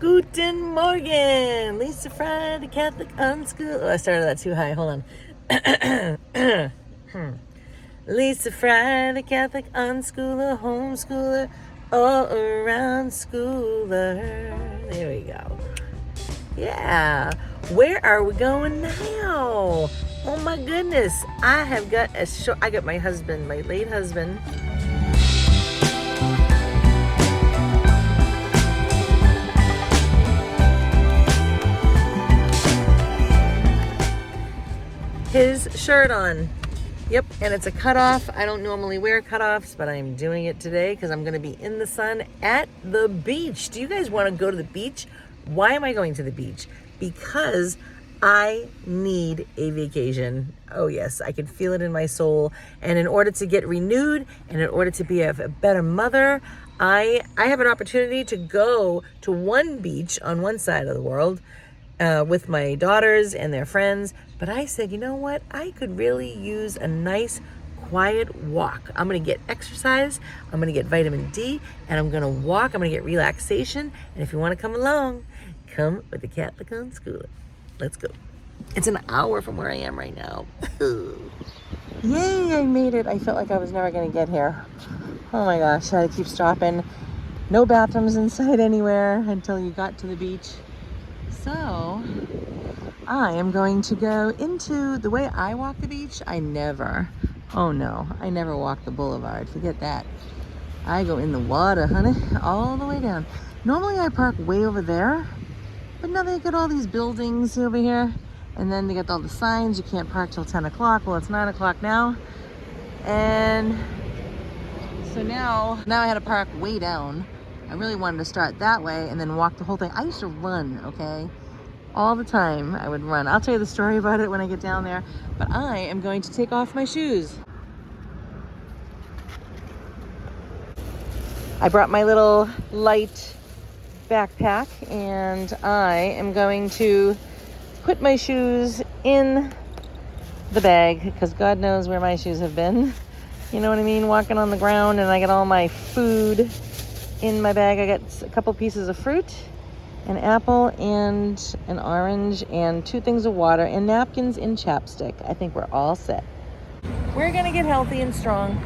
Guten Morgen, Lisa Fry, the Catholic Unschool. Oh, I started that too high. Hold on. Lisa Fry, the Catholic unschooler, homeschooler, all around schooler. There we go. Yeah. Where are we going now? Oh my goodness. I got my husband, my late husband. His shirt on. Yep, and it's a cutoff. I don't normally wear cutoffs, but I'm doing it today because I'm going to be in the sun at the beach. Do you guys want to go to the beach? Why am I going to the beach? Because I need a vacation. Oh yes, I can feel it in my soul. And in order to get renewed and in order to be a better mother, I have an opportunity to go to one beach on one side of the world with my daughters and their friends. But I said, you know what? I could really use a nice quiet walk. I'm going to get exercise. I'm going to get vitamin D and I'm going to walk. I'm going to get relaxation. And if you want to come along, come with the Catholic Unschooler. Let's go. It's an hour from where I am right now. Yay, I made it. I felt like I was never going to get here. Oh my gosh, I had to keep stopping. No bathrooms in sight anywhere until you got to the beach. So I am going to go into the way I walk the beach. I never walk the boulevard. Forget that. I go in the water, honey, all the way down. Normally I park way over there, but now they got all these buildings over here. And then they got all the signs. You can't park till 10 o'clock. Well, it's 9 o'clock now. And so now I had to park way down. I really wanted to start that way and then walk the whole thing. I used to run, okay? All the time I would run. I'll tell you the story about it when I get down there. But I am going to take off my shoes. I brought my little light backpack and I am going to put my shoes in the bag because God knows where my shoes have been. You know what I mean? Walking on the ground and I got all my food in my bag. I got a couple pieces of fruit, an apple and an orange, and 2 things of water, and napkins and chapstick. I think we're all set. We're gonna get healthy and strong.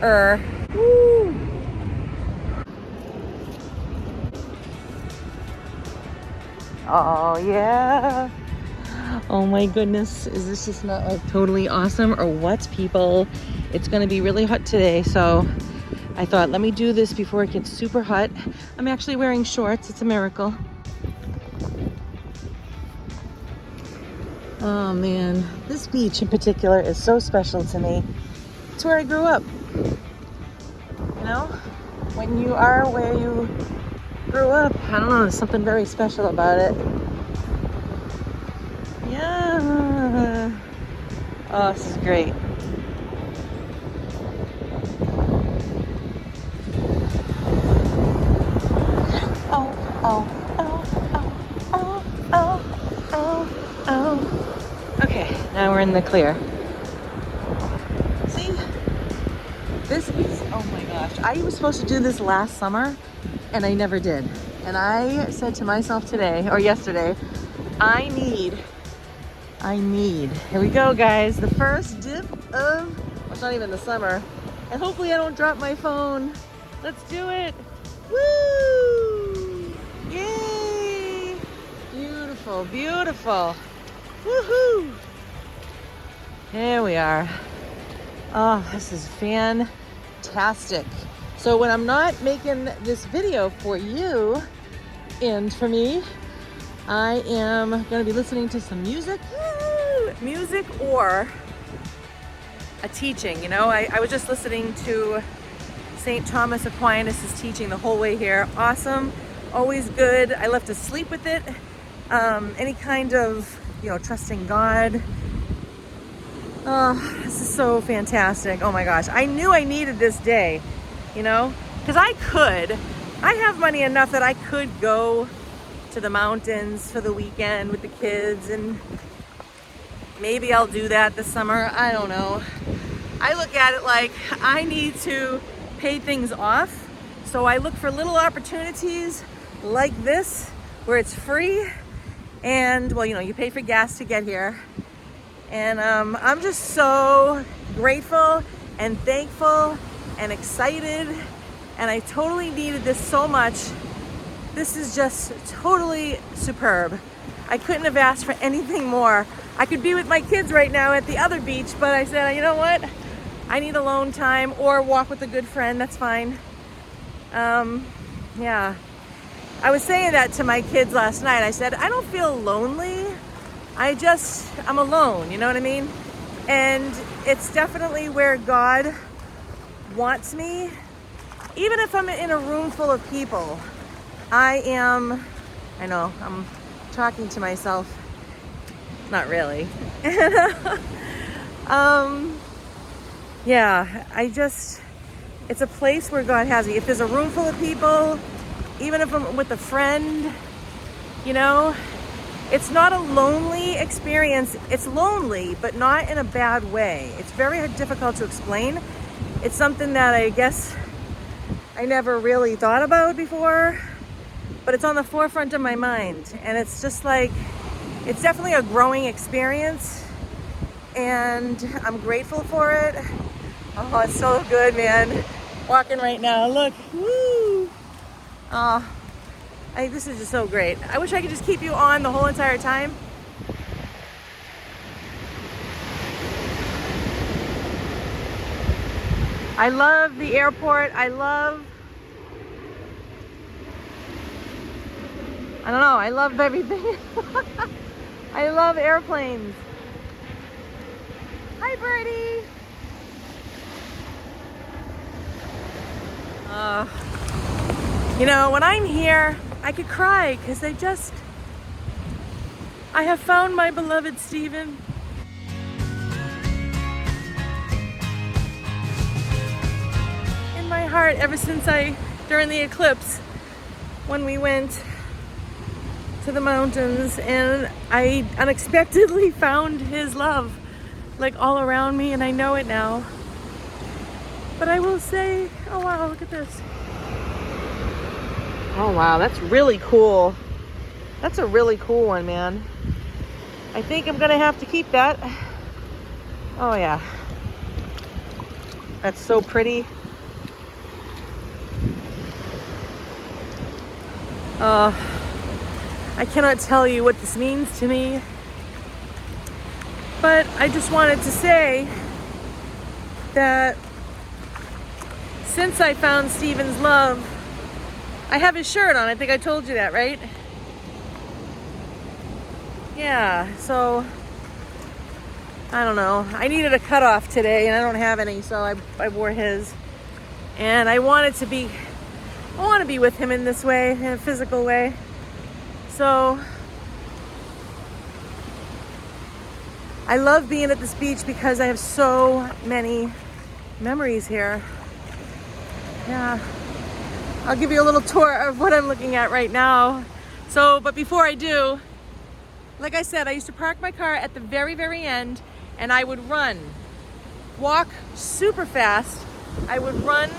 Woo! Oh yeah! Oh my goodness, is this just not like totally awesome or what, people? It's gonna be really hot today, so I thought, let me do this before it gets super hot. I'm actually wearing shorts. It's a miracle. Oh man, this beach in particular is so special to me. It's where I grew up. You know, when you are where you grew up, I don't know, there's something very special about it. Yeah. Oh, this is great. Okay, now we're in the clear. See? This is, oh my gosh. I was supposed to do this last summer and I never did. And I said to myself today, or yesterday, I need, here we go guys, the first dip of, well, it's not even the summer. And hopefully I don't drop my phone. Let's do it. Woo! Yay! Beautiful, beautiful. Woohoo! There we are. Oh, this is fantastic. So when I'm not making this video for you and for me, I am going to be listening to some music. Woo! Music or a teaching, you know. I was just listening to St. Thomas Aquinas' teaching the whole way here. Awesome, always good. I left asleep with it. Any kind of, you know, trusting God. Oh, this is so fantastic. Oh my gosh, I knew I needed this day, you know, because I have money enough that I could go to the mountains for the weekend with the kids, and maybe I'll do that this summer. I don't know. I look at it like I need to pay things off. So I look for little opportunities like this, where it's free, and well, you know, you pay for gas to get here. And I'm just so grateful and thankful and excited, and I totally needed this so much. This is just totally superb. I couldn't have asked for anything more. I could be with my kids right now at the other beach, but I said, you know what? I need alone time or walk with a good friend, that's fine. Yeah. I was saying that to my kids last night. I said, I don't feel lonely. I'm alone, you know what I mean? And it's definitely where God wants me. Even if I'm in a room full of people, I know, I'm talking to myself. Not really. Yeah, it's a place where God has me. If there's a room full of people, even if I'm with a friend, you know, it's not a lonely experience. It's lonely, but not in a bad way. It's very difficult to explain. It's something that I guess I never really thought about before, but it's on the forefront of my mind. And it's just like, it's definitely a growing experience, and I'm grateful for it. Oh, it's so good, man. Walking right now, look, woo! Oh, this is just so great. I wish I could just keep you on the whole entire time. I love the airport. I love everything. I love airplanes. Hi, birdie. You know, when I'm here, I could cry because I have found my beloved Stephen. In my heart ever since during the eclipse, when we went to the mountains, and I unexpectedly found his love like all around me, and I know it now. But I will say, oh wow, look at this. Oh wow, that's really cool. That's a really cool one, man. I think I'm gonna have to keep that. Oh yeah. That's so pretty. I cannot tell you what this means to me. But I just wanted to say that since I found Stephen's love, I have his shirt on. I think I told you that, right? Yeah, so I don't know. I needed a cutoff today, and I don't have any, so I wore his. And I want to be with him in this way, in a physical way. So I love being at this beach because I have so many memories here. Yeah. I'll give you a little tour of what I'm looking at right now. So, but before I do, like I said, I used to park my car at the very, very end, and I would walk super fast. I would run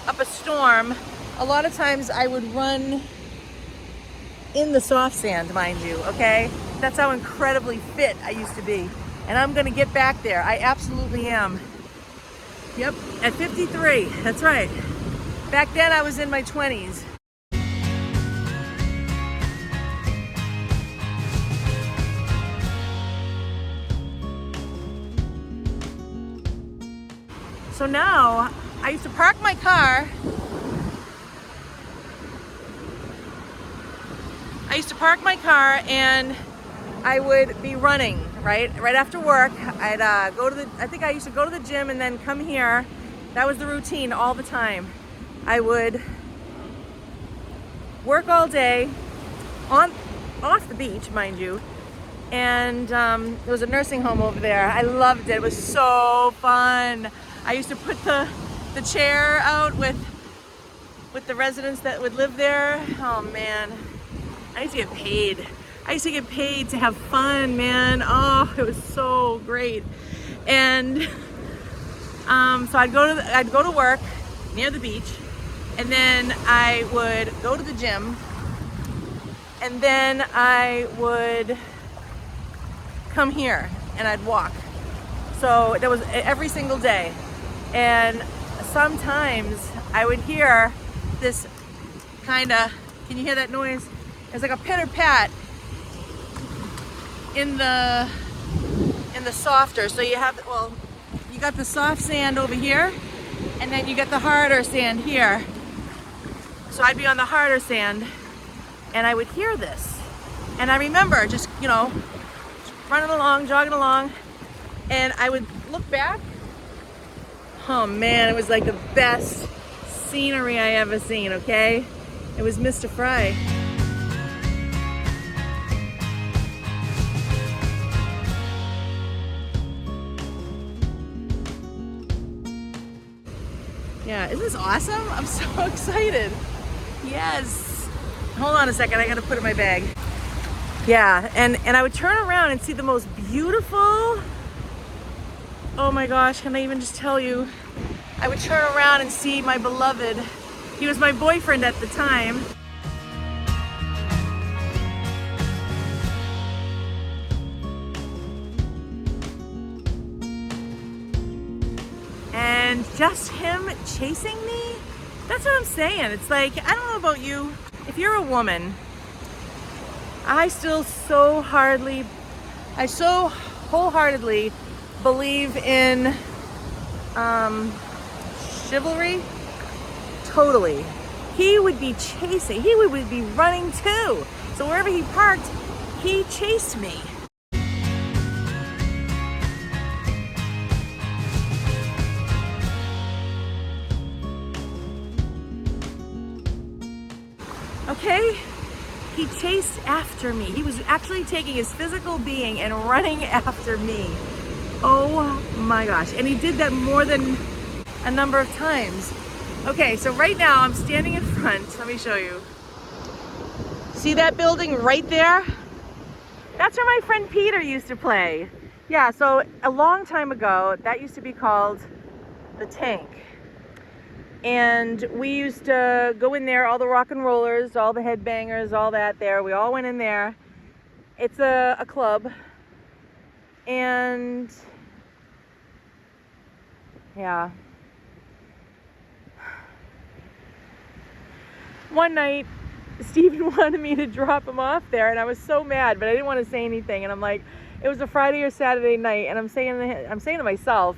up a storm. A lot of times I would run in the soft sand, mind you, okay? That's how incredibly fit I used to be. And I'm gonna get back there. I absolutely am. Yep, at 53, that's right. Back then I was in my 20s. So now, I used to park my car. And I would be running, right after work. I'd I think I used to go to the gym and then come here. That was the routine all the time. I would work all day off the beach, mind you. And there was a nursing home over there. I loved it. It was so fun. I used to put the chair out with the residents that would live there. Oh man, I used to get paid. I used to get paid to have fun, man. Oh, it was so great. And so I'd go to work near the beach, and then I would go to the gym, and then I would come here and I'd walk. So that was every single day. And sometimes I would hear this kind of, can you hear that noise? It's like a pitter pat in the softer. So you have, well, you got the soft sand over here, and then you get the harder sand here. So I'd be on the harder sand and I would hear this. And I remember just, you know, running along, jogging along, and I would look back. Oh man, it was like the best scenery I ever seen, okay? It was Mr. Fry. Yeah, isn't this awesome? I'm so excited. Yes. Hold on a second, I gotta put it in my bag. Yeah, and I would turn around and see the most beautiful, oh my gosh, can I even just tell you? I would turn around and see my beloved. He was my boyfriend at the time. And just him chasing me, that's what I'm saying. It's like, I don't know about you, if you're a woman, I so wholeheartedly believe in chivalry. Totally. He would be chasing, he would be running too. So wherever he parked, he chased me. Okay? He chased after me. He was actually taking his physical being and running after me. Oh my gosh. And he did that more than a number of times. Okay, so right now I'm standing in front. Let me show you. See that building right there? That's where my friend Peter used to play. Yeah, so a long time ago, that used to be called the Tank. And we used to go in there, all the rock and rollers, all the headbangers, all that there. We all went in there. It's a club. And yeah. One night, Steven wanted me to drop him off there, and I was so mad, but I didn't want to say anything. And I'm like, it was a Friday or Saturday night, and I'm saying to myself,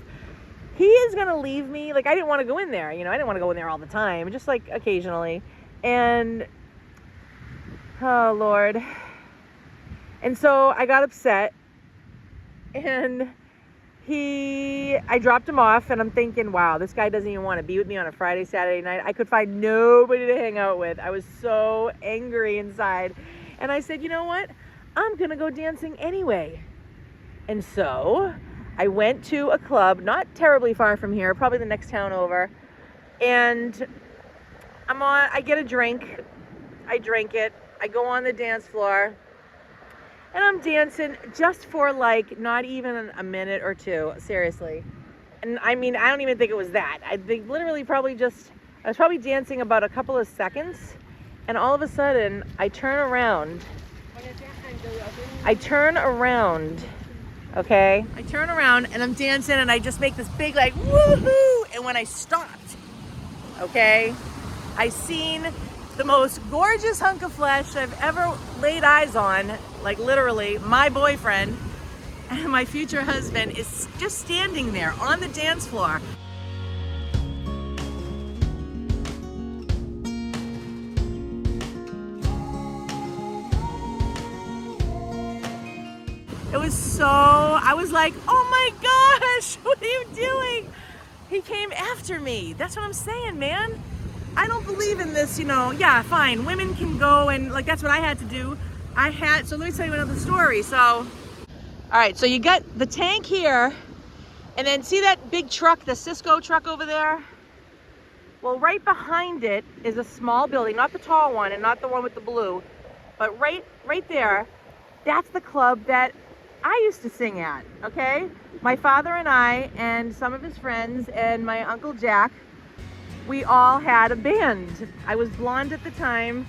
he is gonna leave me. Like, I didn't want to go in there, you know, I didn't want to go in there all the time, just like occasionally. And oh Lord. And so I got upset, and I dropped him off, and I'm thinking, wow, this guy doesn't even want to be with me on a Friday, Saturday night. I could find nobody to hang out with. I was so angry inside. And I said, you know what? I'm gonna go dancing anyway. And so I went to a club, not terribly far from here, probably the next town over. And I get a drink. I drink it. I go on the dance floor. And I'm dancing just for like not even a minute or two, seriously. And I mean, I don't even think it was that. I think literally I was probably dancing about a couple of seconds. And all of a sudden, I turn around, okay? I turn around and I'm dancing, and I just make this big like, woohoo! And when I stopped, okay, I seen the most gorgeous hunk of flesh I've ever laid eyes on. Like literally, my boyfriend and my future husband is just standing there on the dance floor. It was so, I was like, oh my gosh, what are you doing? He came after me. That's what I'm saying, man. I don't believe in this, you know. Yeah, fine, women can go, and like that's what I had to do. So let me tell you another story. So, all right, so you got the Tank here, and then see that big truck, the Cisco truck over there? Well, right behind it is a small building, not the tall one and not the one with the blue, but right there, that's the club that I used to sing at, okay? My father and I and some of his friends and my Uncle Jack, we all had a band. I was blonde at the time.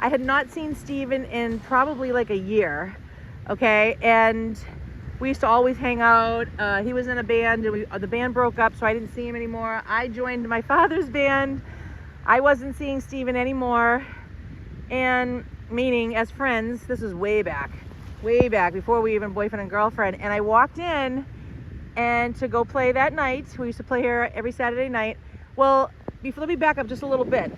I had not seen Steven in probably like a year, okay? And we used to always hang out. He was in a band, and the band broke up, so I didn't see him anymore. I joined my father's band. I wasn't seeing Steven anymore. And meaning as friends, this is way back before we even boyfriend and girlfriend. And I walked in and to go play that night. We used to play here every Saturday night. Well, let me back up just a little bit.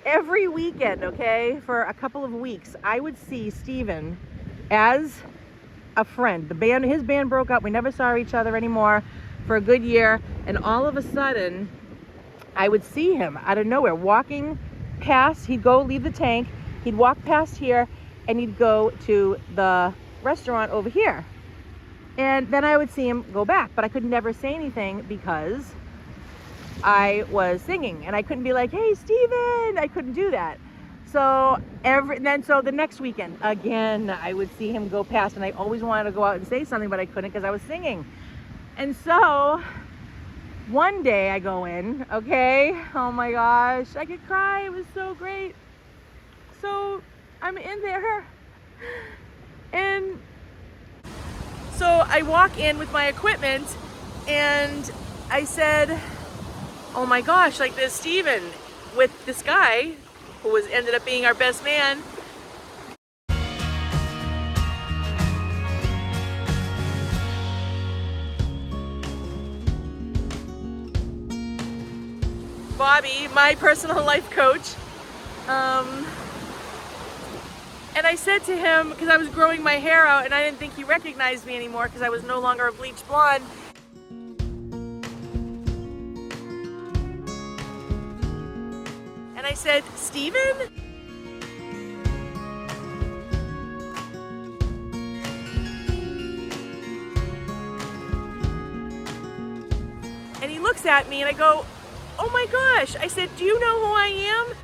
Every weekend, okay, for a couple of weeks, I would see Steven as a friend. His band broke up. We never saw each other anymore for a good year. And all of a sudden, I would see him out of nowhere walking past. He'd go leave the tank. He'd walk past here and he'd go to the restaurant over here. And then I would see him go back, but I could never say anything because I was singing and I couldn't be like, hey, Steven, I couldn't do that. So the next weekend, again, I would see him go past and I always wanted to go out and say something, but I couldn't because I was singing. And so one day I go in, okay, oh my gosh, I could cry, it was so great. So I'm in there and so I walk in with my equipment and I said, oh my gosh, like there's Steven with this guy who ended up being our best man. Bobby, my personal life coach. And I said to him, because I was growing my hair out and I didn't think he recognized me anymore because I was no longer a bleached blonde. And I said, Steven? And he looks at me and I go, oh my gosh. I said, do you know who I am?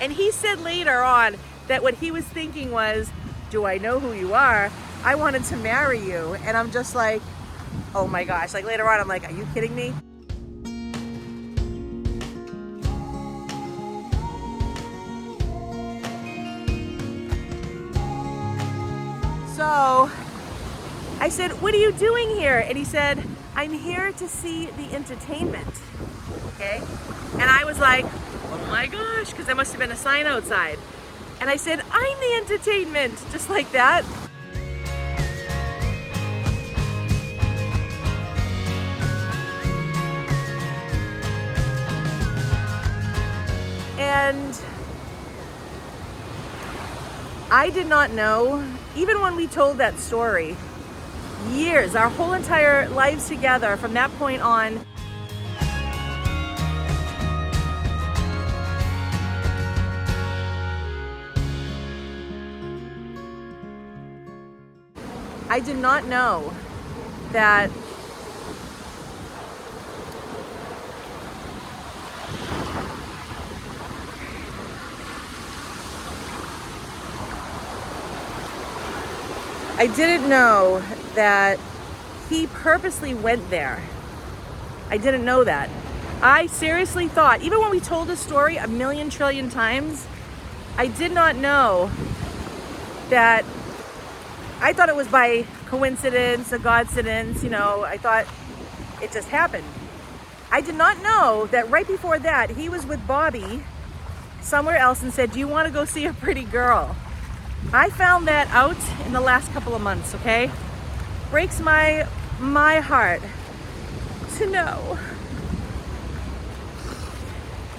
And he said later on that what he was thinking was, do I know who you are? I wanted to marry you. And I'm just like, oh my gosh. Like later on, I'm like, are you kidding me? So I said, what are you doing here? And he said, I'm here to see the entertainment. Okay. And I was like, oh my gosh, because there must have been a sign outside. And I said, I'm the entertainment, just like that. And I did not know, even when we told that story, years, our whole entire lives together from that point on, I did not know that he purposely went there. I didn't know that. I seriously thought, even when we told the story a million trillion times, I did not know that. I thought it was by coincidence, a godsidence, you know, I thought it just happened. I did not know that right before that, he was with Bobby somewhere else and said, do you want to go see a pretty girl? I found that out in the last couple of months, okay? Breaks my heart to know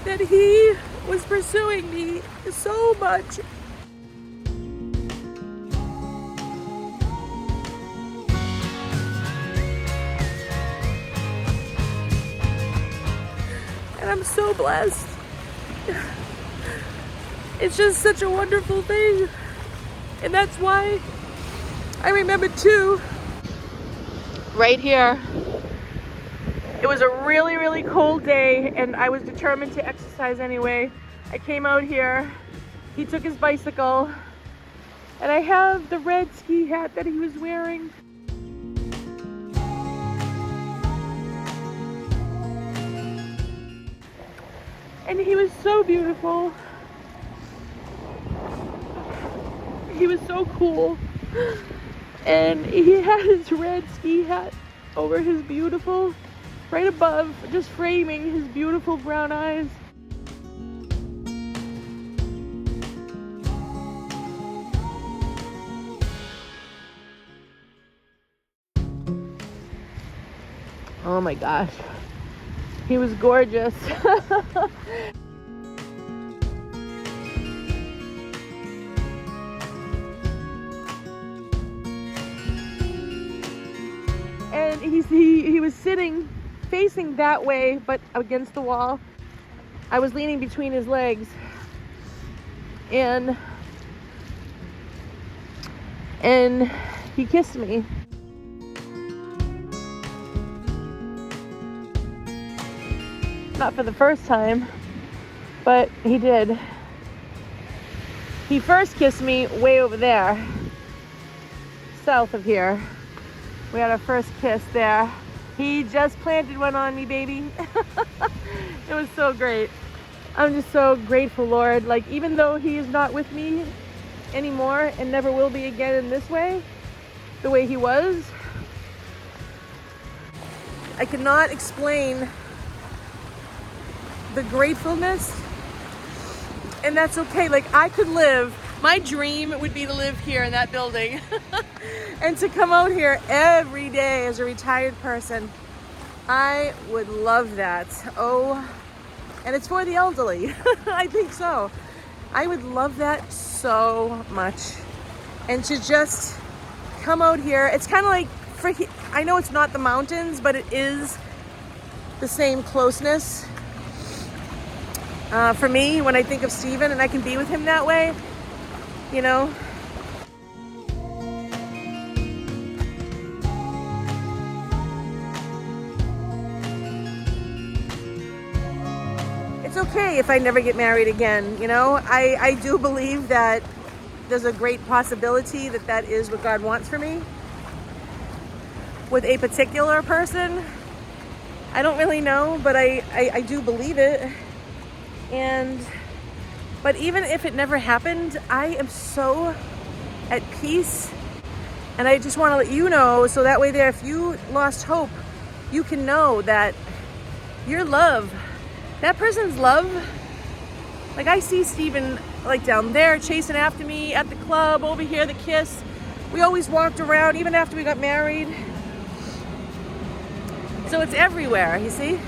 that he was pursuing me so much. And I'm so blessed. It's just such a wonderful thing. And that's why I remember too, right here, it was a really, really cold day and I was determined to exercise anyway. I came out here, he took his bicycle, and I have the red ski hat that he was wearing. And he was so beautiful. He was so cool. And he had his red ski hat over his beautiful, right above, just framing his beautiful brown eyes. Oh my gosh. He was gorgeous. And he was sitting facing that way, but against the wall. I was leaning between his legs, and he kissed me. Not for the first time, but he did. He first kissed me way over there, south of here. We had our first kiss there. He just planted one on me, baby. It was so great. I'm just so grateful, Lord. Like, even though he is not with me anymore and never will be again in this way, the way he was, I cannot explain the gratefulness, and that's okay. Like, I could live, my dream would be to live here in that building and to come out here every day as a retired person. I would love that. Oh, and it's for the elderly. I think so. I would love that so much. And to just come out here, it's kind of like freaking, I know it's not the mountains, but it is the same closeness. For me, when I think of Stephen and I can be with him that way, you know. It's okay if I never get married again, you know. I do believe that there's a great possibility that that is what God wants for me. With a particular person, I don't really know, but I do believe it. But even if it never happened, I am so at peace. And I just want to let you know, so that way there, if you lost hope, you can know that your love, that person's love, like I see Stephen like down there chasing after me at the club, over here, the kiss. We always walked around, even after we got married. So it's everywhere, you see?